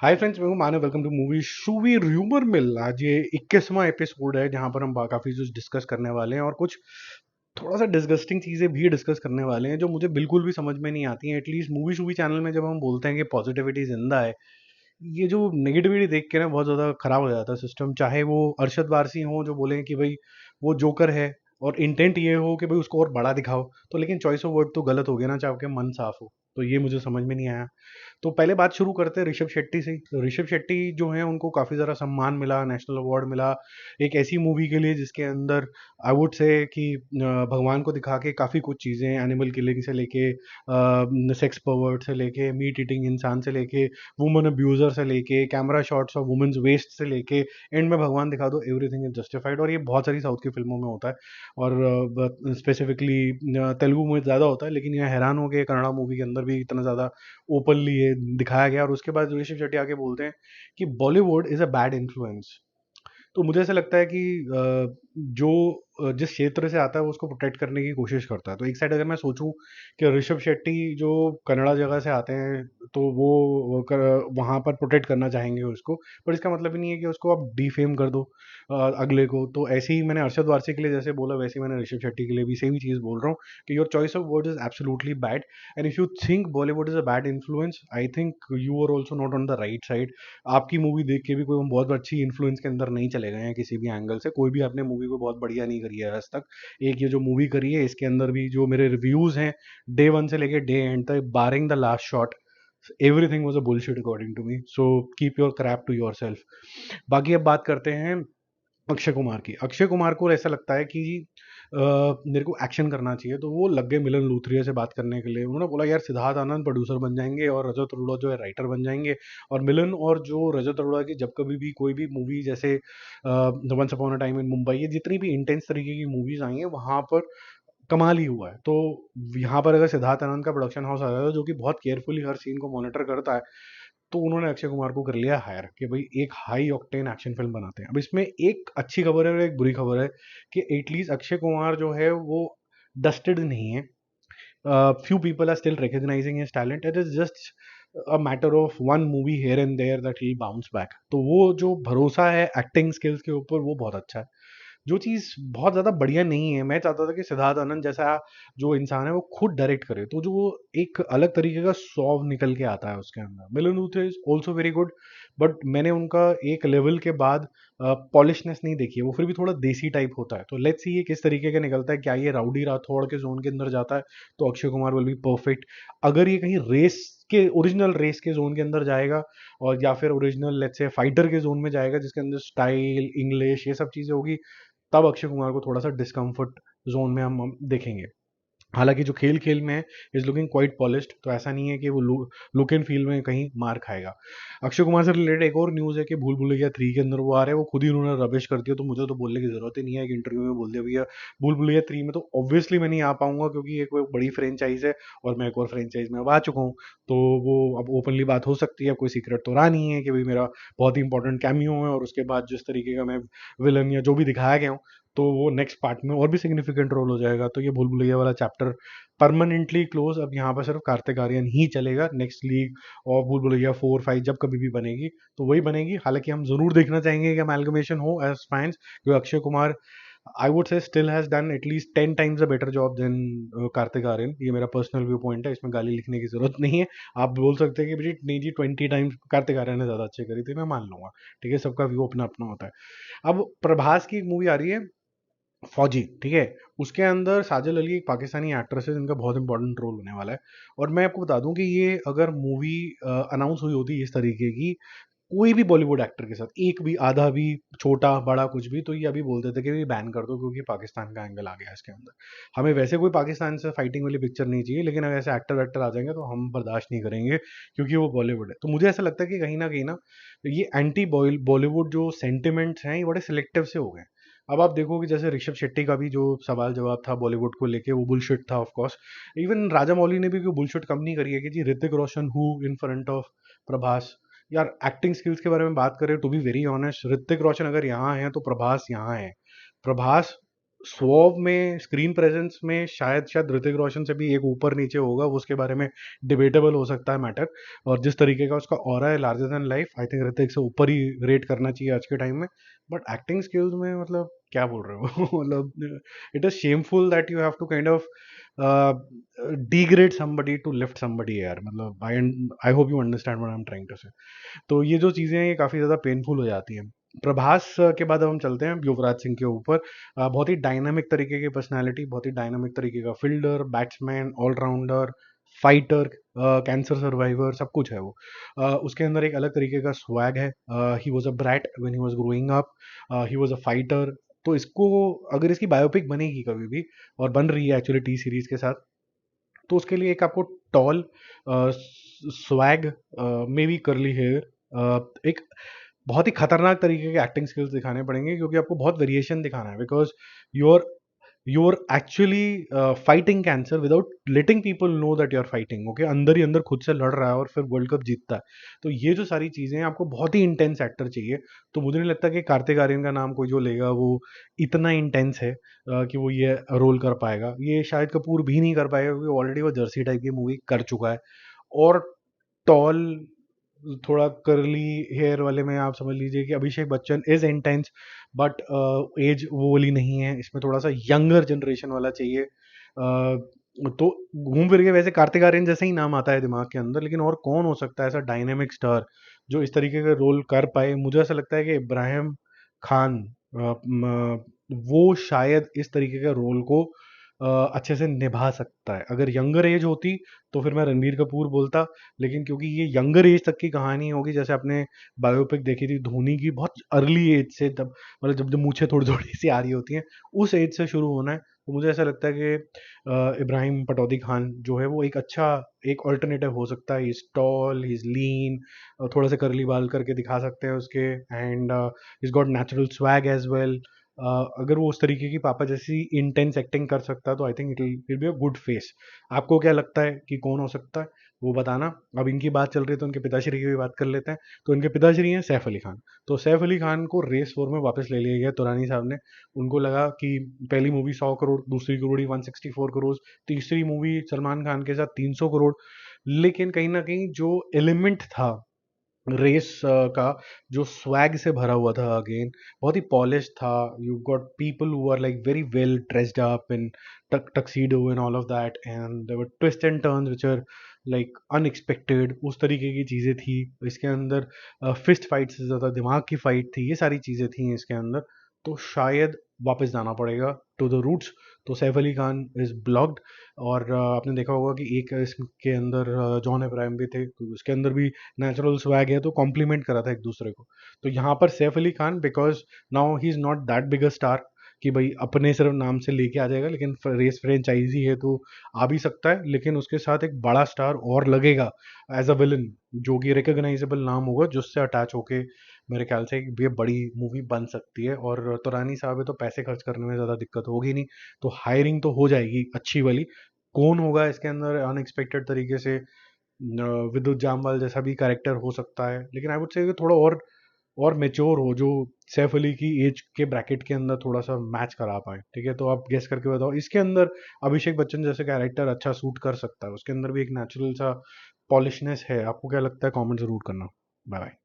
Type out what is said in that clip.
Hi friends, मैं हूं मानव। Welcome two movie शूवी rumour मिल। आज ये 21वां एपिसोड है जहां पर हम काफ़ी कुछ डिस्कस करने वाले हैं और कुछ थोड़ा सा डिस्गस्टिंग चीज़ें भी डिस्कस करने वाले हैं जो मुझे बिल्कुल भी समझ में नहीं आती हैं। एटलीस्ट मूवी शूवी चैनल में जब हम बोलते हैं कि पॉजिटिविटी जिंदा है, ये जो नेगेटिविटी देख के ना बहुत ज़्यादा खराब हो जाता है सिस्टम। चाहे वो अरशद वारसी हो जो बोले कि भाई वो जोकर है और इंटेंट ये हो कि भाई उसको और बड़ा दिखाओ, तो लेकिन चॉइस ऑफ वर्ड तो गलत हो गया ना, चाहे आपके मन साफ हो। तो ये मुझे समझ में नहीं आया। तो पहले बात शुरू करते हैं ऋषभ शेट्टी से। तो ऋषभ शेट्टी जो हैं उनको काफ़ी ज़्यादा सम्मान मिला, नेशनल अवार्ड मिला एक ऐसी मूवी के लिए जिसके अंदर आई वुड से कि भगवान को दिखा के काफ़ी कुछ चीज़ें, एनिमल किलिंग से लेके सेक्स पर्वर्ट से लेके मीट ईटिंग इंसान से लेके वुमन अब्यूज़र से लेके camera shots of women's waist से लेके एंड में भगवान दिखा दो, एवरीथिंग इज जस्टिफाइड। और ये बहुत सारी साउथ की फिल्मों में होता है और स्पेसिफिकली तेलुगु में ज़्यादा होता है, लेकिन ये हैरान हो गए कन्नड़ा मूवी के अंदर भी इतना ज़्यादा ओपनली ये दिखाया गया। और उसके बाद ऋषभ शेट्टी आके बोलते हैं कि Bollywood is a bad influence. तो मुझे ऐसा लगता है कि जो जिस क्षेत्र से आता है वो उसको प्रोटेक्ट करने की कोशिश करता है। तो एक साइड अगर मैं सोचूं कि ऋषभ शेट्टी जो कन्नड़ा जगह से आते हैं तो वो वहाँ पर प्रोटेक्ट करना चाहेंगे उसको, पर इसका मतलब ही नहीं है कि उसको आप डिफेम कर दो अगले को। तो ऐसे ही मैंने अरशद वारसी के लिए जैसे बोला, वैसे ही मैंने ऋषभ शेट्टी के लिए भी सेम ही चीज़ बोल रहा हूँ कि your choice of word is absolutely bad. And if you think Bollywood is a bad influence, I think you are also not on the right side. आपकी मूवी देख के भी कोई हम बहुत अच्छी इन्फ्लुएंस के अंदर नहीं चले गए हैं किसी भी एंगल से। कोई भी आपने मूवी को बहुत बढ़िया नहीं करी है आज तक। एक ये जो मूवी करी है इसके अंदर भी जो मेरे रिव्यूज हैं डे वन से लेके डे एंड तक, barring the last shot, everything was a bullshit according to me. So keep your crap to yourself. बाकी अब बात करते हैं अक्षय कुमार की। अक्षय कुमार को ऐसा लगता है कि मेरे को एक्शन करना चाहिए, तो वो लग गए मिलन लूथरिया से बात करने के लिए। उन्होंने बोला यार सिद्धार्थ आनंद प्रोड्यूसर बन जाएंगे और रजत अरोड़ा जो है राइटर बन जाएंगे, और मिलन और जो रजत अरोड़ा की जब कभी भी कोई भी मूवी जैसे once upon a time in Mumbai, ये जितनी भी इंटेंस तरीके की मूवीज आई हैं वहाँ पर कमाल ही हुआ है। तो यहाँ पर अगर सिद्धार्थ आनंद का प्रोडक्शन हाउस आ जाता है जो कि बहुत केयरफुली हर सीन को मॉनिटर करता है, तो उन्होंने अक्षय कुमार को कर लिया हायर कि भाई एक हाई ऑक्टेन एक्शन फिल्म बनाते हैं। अब इसमें एक अच्छी खबर है और एक बुरी खबर है कि एटलीस्ट अक्षय कुमार जो है वो डस्टेड नहीं है। Few people are still recognising his talent. It is just a matter of one movie here and there that he bounce back. तो वो जो भरोसा है एक्टिंग स्किल्स के ऊपर वो बहुत अच्छा है। जो चीज़ बहुत ज़्यादा बढ़िया नहीं है, मैं चाहता था कि सिद्धार्थ आनंद जैसा जो इंसान है वो खुद डायरेक्ट करे, तो जो वो एक अलग तरीके का सॉव निकल के आता है उसके अंदर। Milan Luthra is also very good, but मैंने उनका एक लेवल के बाद पॉलिशनेस नहीं देखी है। वो फिर भी थोड़ा देसी टाइप होता है। तो लेट्स सी ये किस तरीके का निकलता है। क्या ये राउडी राठौड़ के जोन के अंदर जाता है तो Akshay Kumar will be perfect. अगर ये कहीं रेस के ओरिजिनल रेस के जोन के अंदर जाएगा और या फिर ओरिजिनल लेट्स से फाइटर के जोन में जाएगा जिसके अंदर स्टाइल इंग्लिश ये सब चीज़ें होगी, तब अक्षय कुमार को थोड़ा सा डिस्कम्फर्ट जोन में हम देखेंगे। हालांकि जो खेल खेल में है इज लुकिंग क्वाइट पॉलिश्ड, तो ऐसा नहीं है कि वो लुक एंड फील में कहीं मार खाएगा। अक्षय कुमार से रिलेटेड एक और न्यूज़ है कि भूल भुलैया 3 के अंदर वो आ रहे हैं। वो खुद ही उन्होंने रबिश कर दिया, तो मुझे तो बोलने की जरूरत ही नहीं है। एक इंटरव्यू में बोल दिया भैया भूल भुलैया 3 में तो ऑब्वियसली मैं नहीं आ पाऊंगा क्योंकि एक वो बड़ी फ्रेंचाइज है और मैं एक और फ्रेंचाइज में अब आ चुका हूँ। तो वो अब ओपनली बात हो सकती है, कोई सीक्रेट तो रहा नहीं है कि भाई मेरा बहुत ही इंपॉर्टेंट कैमियो है और उसके बाद जिस तरीके का मैं विलन या जो भी दिखाया गया हूँ तो वो नेक्स्ट पार्ट में और भी सिग्निफिकेंट रोल हो जाएगा। तो ये भूल भुलैया वाला चैप्टर परमानेंटली क्लोज। अब यहाँ पर सिर्फ कार्तिक आर्यन ही चलेगा। नेक्स्ट लीग और भूल भुलैया 4 5 जब कभी भी बनेगी तो वही बनेगी। हालांकि हम जरूर देखना चाहेंगे कि अमेलगमेशन हो एज फैंस, क्योंकि Akshay Kumar I would say still has done at least 10 times a better job than Kartik Aaryan. ये मेरा पर्सनल व्यू पॉइंट है, इसमें गाली लिखने की जरूरत नहीं है। आप बोल सकते हैं कि भाई नहीं जी 20 टाइम्स कार्तिक आर्यन ने ज्यादा अच्छे करी थी, मैं मान लूंगा। ठीक है, सबका व्यू अपना अपना होता है। अब प्रभास की एक मूवी आ रही है फौजी, ठीक है। उसके अंदर साजिद अली एक पाकिस्तानी एक्ट्रेस है जिनका बहुत इंपॉर्टेंट रोल होने वाला है। और मैं आपको बता दूं कि ये अगर मूवी अनाउंस हुई होती इस तरीके की कोई भी बॉलीवुड एक्टर के साथ, एक भी आधा भी छोटा बड़ा कुछ भी, तो ये अभी बोलते थे कि ये बैन कर दो क्योंकि पाकिस्तान का एंगल आ गया इसके अंदर। हमें वैसे कोई पाकिस्तान से फाइटिंग वाली पिक्चर नहीं चाहिए, लेकिन अगर ऐसे एक्टर वैक्टर आ जाएंगे तो हम बर्दाश्त नहीं करेंगे क्योंकि वो बॉलीवुड है। तो मुझे ऐसा लगता है कि कहीं ना ये एंटी बॉलीवुड जो सेंटिमेंट्स हैं ये बड़े सिलेक्टिव से हो गए। अब आप देखो कि जैसे ऋषभ शेट्टी का भी जो सवाल जवाब था बॉलीवुड को लेके वो बुलशिट था of course. Even Rajamouli ने भी कोई बुलशिट कम नहीं करी है कि जी Hrithik Roshan who in front of Prabhas. यार एक्टिंग स्किल्स के बारे में बात करें to be very honest, Hrithik Roshan अगर यहाँ है तो प्रभास यहाँ है। प्रभास स्वॉब में, स्क्रीन प्रेजेंस में शायद शायद ऋतिक रोशन से भी एक ऊपर नीचे होगा, वो उसके बारे में डिबेटेबल हो सकता है मैटर। और जिस तरीके का उसका ऑरा है larger than life, I think Hrithik से ऊपर ही रेट करना चाहिए आज के टाइम में। बट एक्टिंग स्किल्स में मतलब क्या बोल रहे हो मतलब it is shameful that you have to kind of degrade somebody to lift somebody यार, मतलब I hope you understand what I am trying to say. तो ये जो चीज़ें हैं ये काफ़ी ज़्यादा पेनफुल हो जाती हैं। प्रभास के बाद अब हम चलते हैं युवराज सिंह के ऊपर। बहुत ही डायनामिक तरीके की पर्सनालिटी, बहुत ही डायनामिक तरीके का fielder, batsman, allrounder, fighter, cancer survivor, सब कुछ है वो। उसके अंदर एक अलग तरीके का स्वैग है। He was a brat when he was growing up, he was a fighter. तो इसको, अगर इसकी बायोपिक बनेगी कभी भी, और बन रही है एक्चुअली टी सीरीज के साथ, तो उसके लिए एक आपको tall, swag, maybe curly hair, एक बहुत ही खतरनाक तरीके के एक्टिंग स्किल्स दिखाने पड़ेंगे, क्योंकि आपको बहुत वेरिएशन दिखाना है। Because you're you're actually fighting cancer without letting people know that you are fighting, okay, अंदर ही अंदर खुद से लड़ रहा है और फिर वर्ल्ड कप जीतता है। तो ये जो सारी चीजें हैं, आपको बहुत ही इंटेंस एक्टर चाहिए। तो मुझे नहीं लगता कि कार्तिक आर्यन का नाम कोई जो लेगा वो इतना इंटेंस है कि वो ये रोल कर पाएगा। ये शायद कपूर भी नहीं कर पाएगा, क्योंकि ऑलरेडी वो जर्सी टाइप की मूवी कर चुका है। और टॉल, थोड़ा कर्ली हेयर वाले में आप समझ लीजिए कि Abhishek Bachchan is intense, but edge वो वाली नहीं है, इसमें थोड़ा सा यंगर जनरेशन वाला चाहिए। तो घूम फिर के वैसे कार्तिक आर्यन जैसे ही नाम आता है दिमाग के अंदर, लेकिन और कौन हो सकता है ऐसा डायनेमिक स्टार जो इस तरीके का रोल कर पाए। मुझे ऐसा लगता है कि इब्राहिम खान, वो शायद इस तरीके का रोल को अच्छे से निभा सकता है। अगर यंगर एज होती तो फिर मैं रणबीर कपूर बोलता, लेकिन क्योंकि ये यंगर एज तक की कहानी होगी, जैसे आपने बायोपिक देखी थी धोनी की, बहुत अर्ली एज से, जब मतलब जब जब मूछें थोड़ी थोड़ी सी आ रही होती हैं, उस एज से शुरू होना है। तो मुझे ऐसा लगता है कि इब्राहिम पटौदी खान जो है वो एक अच्छा, एक ऑल्टरनेटिव हो सकता है। इज टॉल, इज लीन, थोड़ा सा करली बाल करके दिखा सकते हैं उसके, and is got natural swag as well. अगर वो उस तरीके की पापा जैसी इंटेंस एक्टिंग कर सकता है, तो I think it be a good face. आपको क्या लगता है कि कौन हो सकता है, वो बताना। अब इनकी बात चल रही है तो उनके पिताश्री की भी बात कर लेते हैं। तो इनके पिताश्री हैं सैफ अली खान। तो सैफ अली खान को रेस 4 में वापस ले लिया गया तुरानी साहब ने। उनको लगा कि पहली मूवी 100 करोड़, दूसरी करोड़ी 164 करोड़, तीसरी मूवी सलमान खान के साथ 300 करोड़, लेकिन कहीं ना कहीं जो एलिमेंट था रेस का, जो स्वैग से भरा हुआ था, अगेन बहुत ही पॉलिश था। You got people who are like very well dressed up in tuxedo and all of that, and there were twists and turns which are like unexpected, उस तरीके की चीज़ें थी इसके अंदर। फिस्ट फाइट से ज़्यादा दिमाग की फाइट थी, ये सारी चीज़ें थी इसके अंदर। तो शायद वापस जाना पड़ेगा टू द रूट्स। तो सैफ अली खान इज ब्लॉक्ड। और आपने देखा होगा कि एक इसके अंदर जॉन अब्राहम भी थे, तो उसके अंदर भी नेचुरल स्वैग है, तो कॉम्प्लीमेंट करा था एक दूसरे को। तो यहाँ पर Saif Ali Khan, because now he is not that big a star कि भाई अपने सिर्फ नाम से लेके आ जाएगा, लेकिन रेस फ्रेंचाइजी है तो आ भी सकता है, लेकिन उसके साथ एक बड़ा स्टार और लगेगा एज अ विलन, जो कि रिकॉग्नाइजेबल नाम होगा, जिससे अटैच होके मेरे ख्याल से ये बड़ी मूवी बन सकती है। और तुरानी साहब है तो पैसे खर्च करने में ज़्यादा दिक्कत होगी नहीं, तो हायरिंग तो हो जाएगी अच्छी वाली। कौन होगा इसके अंदर अनएक्सपेक्टेड तरीके से, विद्युत जामवाल जैसा भी कैरेक्टर हो सकता है, लेकिन आई वुड से थोड़ा और मेच्योर हो, जो सैफ अली की एज के ब्रैकेट के अंदर थोड़ा सा मैच करा पाए। ठीक है, तो आप गेस करके बताओ इसके अंदर अभिषेक बच्चन जैसे कैरेक्टर अच्छा सूट कर सकता है, उसके अंदर भी एक नेचुरल सा पॉलिशनेस है। आपको क्या लगता है, कमेंट जरूर करना। Bye bye.